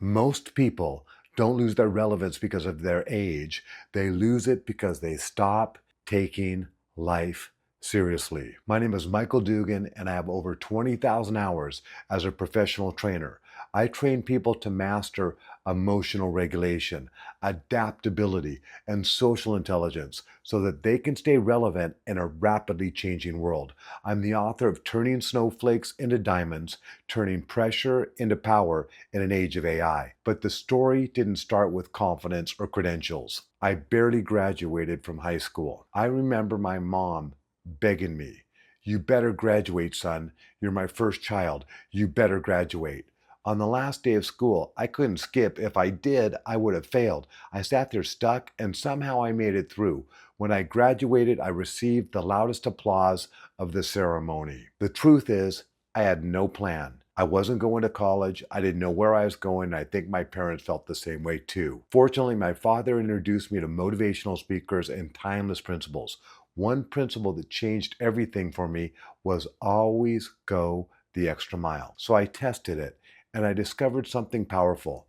Most people don't lose their relevance because of their age. They lose it because they stop taking life seriously. My name is Michael Dugan, and I have over 20,000 hours as a professional trainer. I train people to master emotional regulation, adaptability, and social intelligence so that they can stay relevant in a rapidly changing world. I'm the author of Turning Snowflakes into Diamonds, Turning Pressure into Power in an Age of AI. But the story didn't start with confidence or credentials. I barely graduated from high school. I remember my mom begging me, "You better graduate, son. You're my first child. You better graduate." On the last day of school, I couldn't skip. If I did, I would have failed. I sat there stuck, and somehow I made it through. When I graduated, I received the loudest applause of the ceremony. The truth is, I had no plan. I wasn't going to college. I didn't know where I was going. And I think my parents felt the same way too. Fortunately, my father introduced me to motivational speakers and timeless principles. One principle that changed everything for me was always go the extra mile. So I tested it, and I discovered something powerful.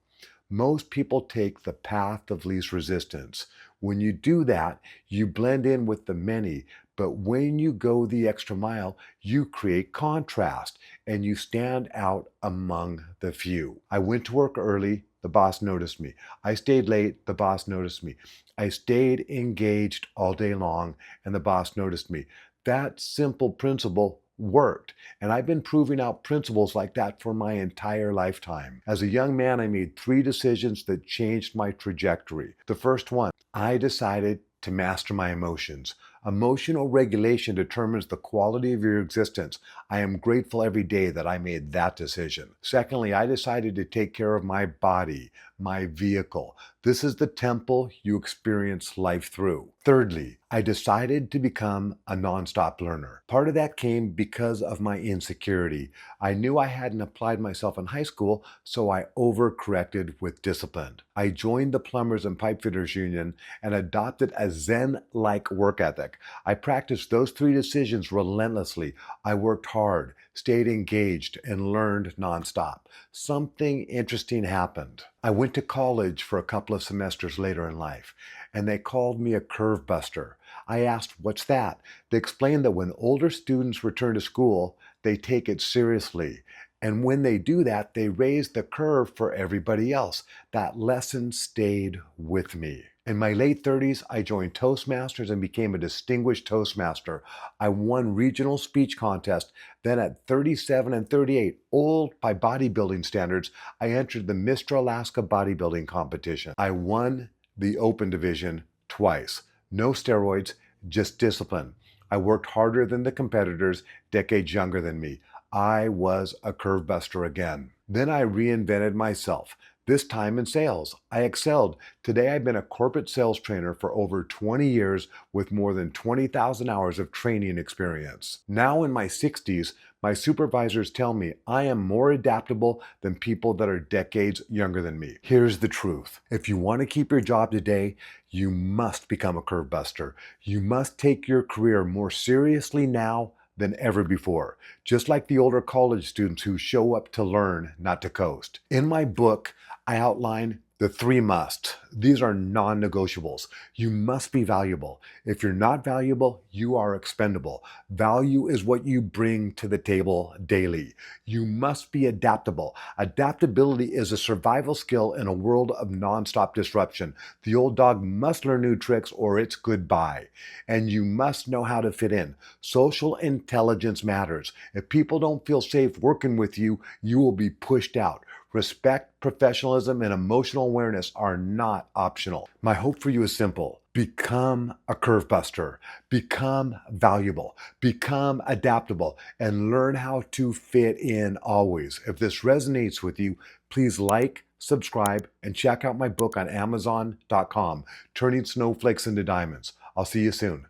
Most people take the path of least resistance. When you do that, you blend in with the many. But when you go the extra mile, you create contrast and you stand out among the few. I went to work early. The boss noticed me. I stayed late. The boss noticed me. I stayed engaged all day long, and the boss noticed me. That simple principle worked. And I've been proving out principles like that for my entire lifetime. As a young man, I made 3 decisions that changed my trajectory. The first one, I decided to master my emotions. Emotional regulation determines the quality of your existence. I am grateful every day that I made that decision. Secondly, I decided to take care of my body, my vehicle. This is the temple you experience life through. Thirdly, I decided to become a nonstop learner. Part of that came because of my insecurity. I knew I hadn't applied myself in high school, so I overcorrected with discipline. I joined the Plumbers and Pipefitters Union and adopted a Zen-like work ethic. I practiced those 3 decisions relentlessly. I worked hard, stayed engaged, and learned nonstop. Something interesting happened. I went to college for a couple of semesters later in life, and they called me a curve buster. I asked, "What's that?" They explained that when older students return to school, they take it seriously. And when they do that, they raise the curve for everybody else. That lesson stayed with me. In my late 30s, I joined Toastmasters and became a distinguished Toastmaster. I won regional speech contests. Then at 37 and 38, old by bodybuilding standards, I entered the Mr. Alaska bodybuilding competition. I won the open division twice. No steroids, just discipline. I worked harder than the competitors, decades younger than me. I was a curve buster again. Then I reinvented myself, this time in sales. I excelled. Today I've been a corporate sales trainer for over 20 years with more than 20,000 hours of training experience. Now in my 60s, my supervisors tell me I am more adaptable than people that are decades younger than me. Here's the truth. If you want to keep your job today, you must become a curve buster. You must take your career more seriously now than ever before, just like the older college students who show up to learn, not to coast. In my book, I outline the 3 musts. These are non-negotiables. You must be valuable. If you're not valuable, you are expendable. Value is what you bring to the table daily. You must be adaptable. Adaptability is a survival skill in a world of nonstop disruption. The old dog must learn new tricks or it's goodbye. And you must know how to fit in. Social intelligence matters. If people don't feel safe working with you, you will be pushed out. Respect, professionalism, and emotional awareness are not optional. My hope for you is simple. Become a curve buster. Become valuable. Become adaptable. And learn how to fit in always. If this resonates with you, please like, subscribe, and check out my book on Amazon.com, Turning Snowflakes into Diamonds. I'll see you soon.